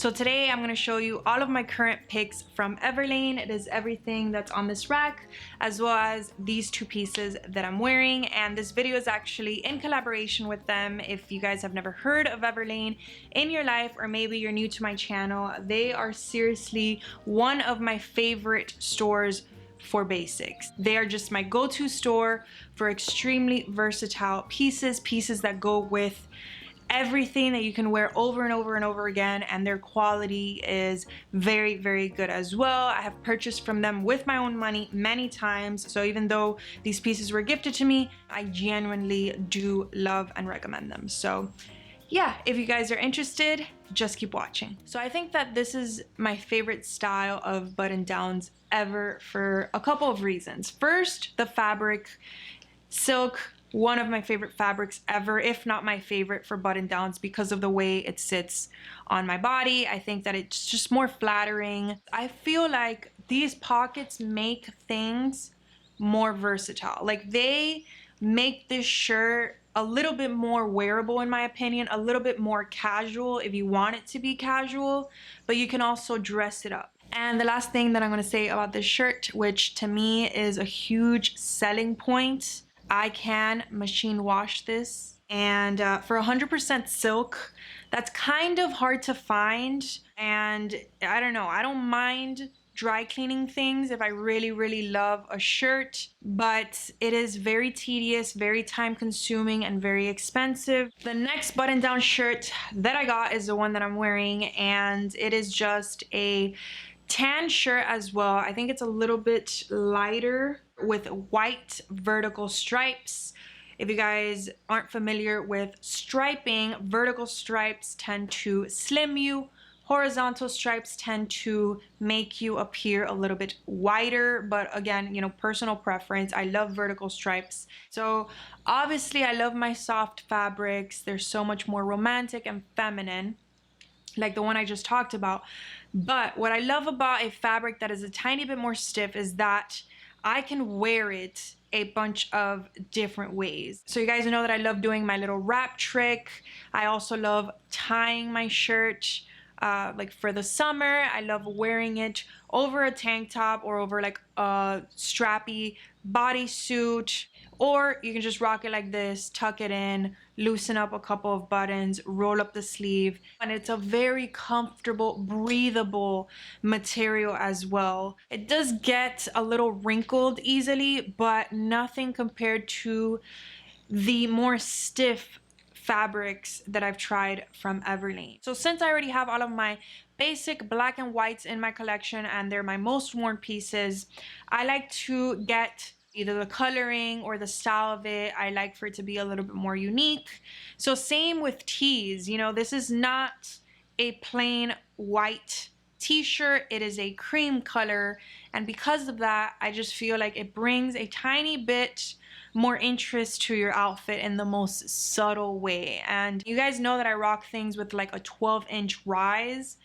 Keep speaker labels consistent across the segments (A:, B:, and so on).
A: So today I'm going to show you all of my current picks from Everlane. It is everything that's on this rack, as well as these two pieces that I'm wearing. And this video is actually in collaboration with them. If you guys have never heard of Everlane in your life, or maybe you're new to my channel, they are seriously one of my favorite stores for basics. They are just my go-to store for extremely versatile pieces that go with everything that you can wear over and over and over again, and their quality is very, very good as well. I have purchased from them with my own money many times, so even though these pieces were gifted to me, I genuinely do love and recommend them. So yeah, if you guys are interested, just keep watching. So I think that this is my favorite style of button downs ever for a couple of reasons. First, the fabric. Silk, one of my favorite fabrics ever, if not my favorite for button downs, because of the way it sits on my body. I think that it's just more flattering. I feel like these pockets make things more versatile. Like, they make this shirt a little bit more wearable, in my opinion, a little bit more casual if you want it to be casual, but you can also dress it up. And the last thing that I'm going to say about this shirt, which to me is a huge selling point, I can machine wash this, and for 100% silk, that's kind of hard to find. And I don't know, I don't mind dry cleaning things if I really love a shirt, but it is very tedious, very time consuming, and very expensive. The next button down shirt that I got is the one that I'm wearing, and it is just a tan shirt as well. I think it's a little bit lighter with white vertical stripes. If you guys aren't familiar with striping, vertical stripes tend to slim you. Horizontal stripes tend to make you appear a little bit wider, but again, you know, personal preference. I love vertical stripes. So obviously I love my soft fabrics. They're so much more romantic and feminine, like the one I just talked about. But what I love about a fabric that is a tiny bit more stiff is that I can wear it a bunch of different ways. So you guys know that I love doing my little wrap trick. I also love tying my shirt. Like for the summer, I love wearing it over a tank top or over like a strappy bodysuit, or you can just rock it like this, tuck it in, loosen up a couple of buttons, roll up the sleeve, and it's a very comfortable, breathable material as well. It does get a little wrinkled easily, but nothing compared to the more stiff fabrics that I've tried from Everlane. So since I already have all of my basic black and whites in my collection, and they're my most worn pieces, I like to get either the coloring or the style of it. I like for it to be a little bit more unique. So same with tees, you know, this is not a plain white t-shirt, it is a cream color, and because of that, I just feel like it brings a tiny bit more interest to your outfit in the most subtle way. And you guys know that I rock things with like a 12-inch rise,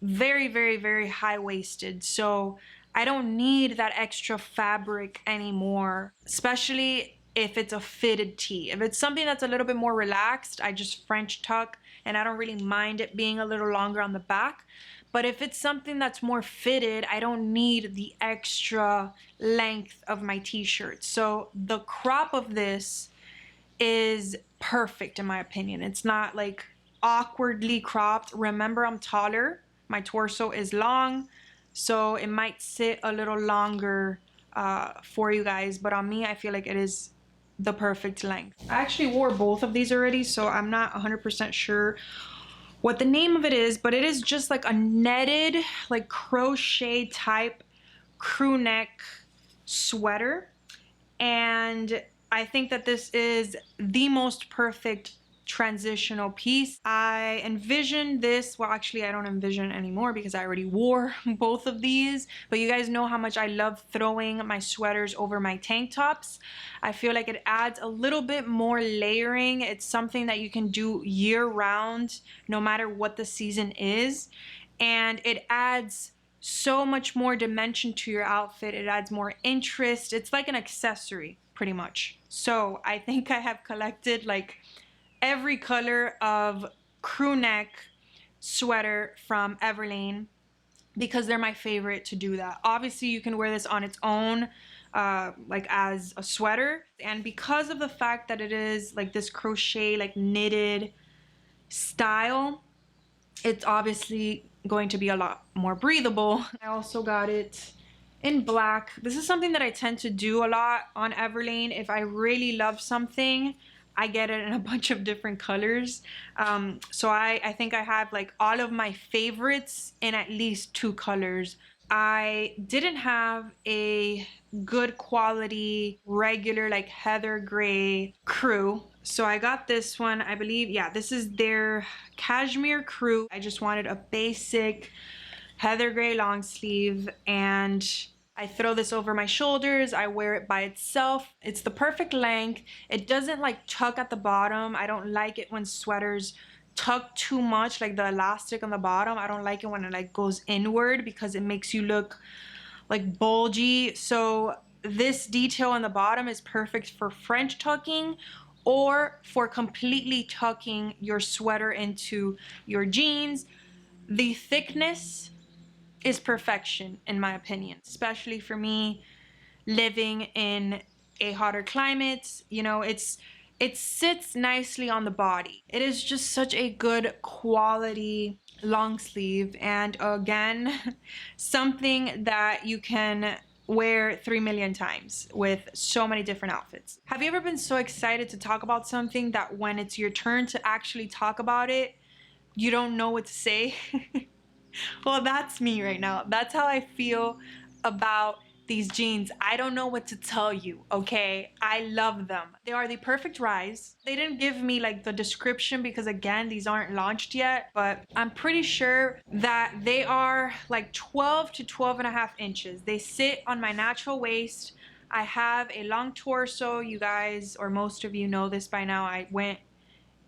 A: very high-waisted, so I don't need that extra fabric anymore, especially if it's a fitted tee. If it's something that's a little bit more relaxed, I just French tuck, and I don't really mind it being a little longer on the back. But if it's something that's more fitted, I don't need the extra length of my t-shirt. So the crop of this is perfect in my opinion. It's not like awkwardly cropped. Remember, I'm taller, my torso is long, so it might sit a little longer for you guys, but on me, I feel like it is the perfect length. I actually wore both of these already, so I'm not 100% sure what the name of it is, but it is just like a netted, like crochet type crew neck sweater. And I think that this is the most perfect transitional piece. I envision this, well actually I don't envision anymore because I already wore both of these, but you guys know how much I love throwing my sweaters over my tank tops. I feel like it adds a little bit more layering. It's something that you can do year round, no matter what the season is, and it adds so much more dimension to your outfit. It adds more interest. It's like an accessory pretty much. So I think I have collected like every color of crew neck sweater from Everlane because they're my favorite to do that. Obviously, you can wear this on its own, like as a sweater. And because of the fact that it is like this crochet, like knitted style, it's obviously going to be a lot more breathable. I also got it in black. This is something that I tend to do a lot on Everlane. If I really love something, I get it in a bunch of different colors. So I think I have like all of my favorites in at least 2 colors. I didn't have a good quality regular like heather gray crew, so I got this one. I believe, yeah, this is their cashmere crew. I just wanted a basic heather gray long sleeve, and I throw this over my shoulders. I wear it by itself. It's the perfect length. It doesn't like tuck at the bottom. I don't like it when sweaters tuck too much, like the elastic on the bottom. I don't like it when it like goes inward because it makes you look like bulgy. So this detail on the bottom is perfect for French tucking or for completely tucking your sweater into your jeans. The thickness is perfection in my opinion, especially for me living in a hotter climate. You know, it sits nicely on the body. It is just such a good quality long sleeve, and again, something that you can wear 3 million times with so many different outfits. Have you ever been so excited to talk about something that when it's your turn to actually talk about it, you don't know what to say? Well, that's me right now. That's how I feel about these jeans. I don't know what to tell you, okay? I love them. They are the perfect rise. They didn't give me like the description because again, these aren't launched yet, but I'm pretty sure that they are like 12 to 12 and a half inches. They sit on my natural waist. I have a long torso. You guys, or most of you know this by now. I went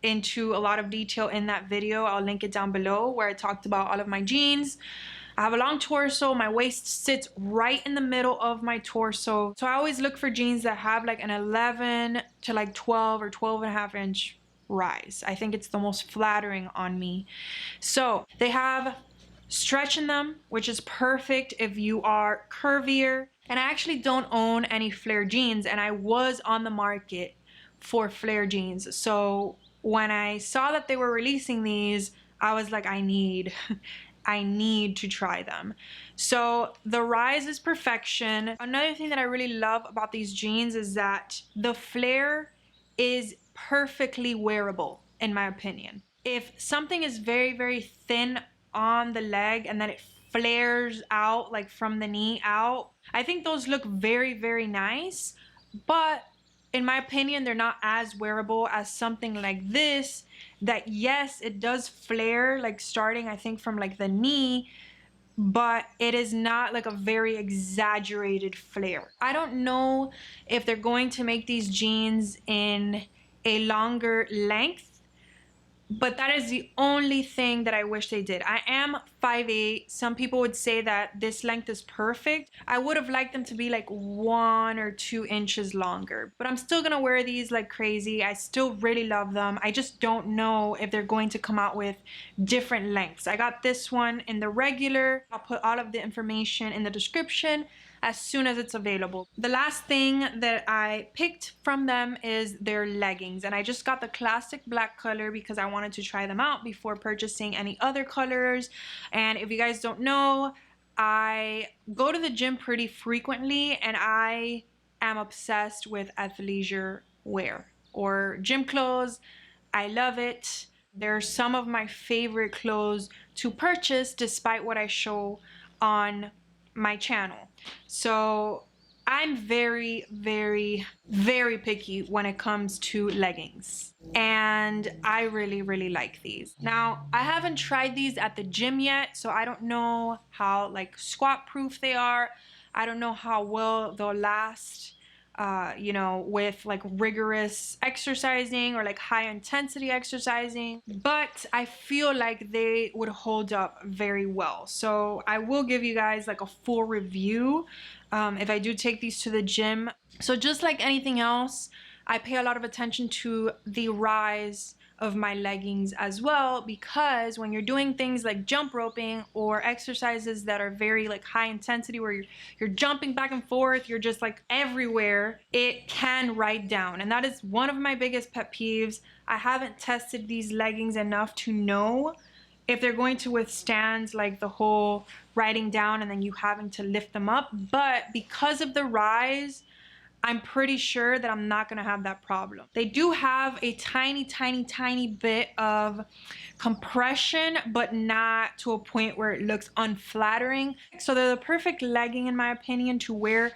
A: into a lot of detail in that video. I'll link it down below where I talked about all of my jeans. I have a long torso. My waist sits right in the middle of my torso. So I always look for jeans that have like an 11 to like 12 or 12 and a half inch rise. I think it's the most flattering on me. So they have stretch in them, which is perfect if you are curvier. And I actually don't own any flare jeans, and I was on the market for flare jeans. So when I saw that they were releasing these, I was like, I need to try them. So the rise is perfection. Another thing that I really love about these jeans is that the flare is perfectly wearable, in my opinion. If something is very, very thin on the leg and then it flares out like from the knee out, I think those look very, very nice, but in my opinion, they're not as wearable as something like this that, yes, it does flare, like starting, I think, from like the knee, but it is not like a very exaggerated flare. I don't know if they're going to make these jeans in a longer length, but that is the only thing that I wish they did. I am 5'8". Some people would say that this length is perfect. I would have liked them to be like 1 or 2 inches longer, but I'm still gonna wear these like crazy. I still really love them. I just don't know if they're going to come out with different lengths. I got this one in the regular. I'll put all of the information in the description as soon as it's available. The last thing that I picked from them is their leggings, and I just got the classic black color because I wanted to try them out before purchasing any other colors. And if you guys don't know, I go to the gym pretty frequently, and I am obsessed with athleisure wear or gym clothes. I love it. They're some of my favorite clothes to purchase despite what I show on my channel. So I'm very, very, very picky when it comes to leggings, and I really, really like these. Now, I haven't tried these at the gym yet, so I don't know how like squat proof they are. I don't know how well they'll last, you know, with like rigorous exercising or like high intensity exercising, but I feel like they would hold up very well. So I will give you guys like a full review if I do take these to the gym. So just like anything else, I pay a lot of attention to the rise of my leggings as well, because when you're doing things like jump roping or exercises that are very like high intensity where you're jumping back and forth, you're just like everywhere, it can ride down. And that is one of my biggest pet peeves. I haven't tested these leggings enough to know if they're going to withstand like the whole riding down and then you having to lift them up. But because of the rise, I'm pretty sure that I'm not gonna have that problem. They do have a tiny, tiny, tiny bit of compression, but not to a point where it looks unflattering. So they're the perfect legging, in my opinion, to wear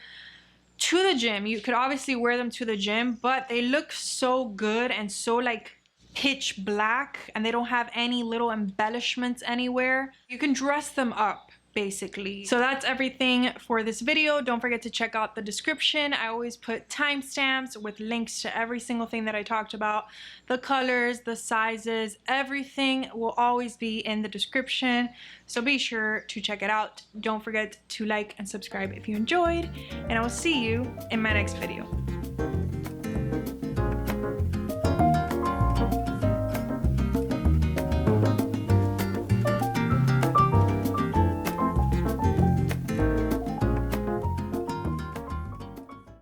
A: to the gym. You could obviously wear them to the gym, but they look so good and so like pitch black, and they don't have any little embellishments anywhere. You can dress them up basically. So that's everything for this video. Don't forget to check out the description. I always put timestamps with links to every single thing that I talked about. The colors, the sizes, everything will always be in the description. So be sure to check it out. Don't forget to like and subscribe if you enjoyed, and I will see you in my next video.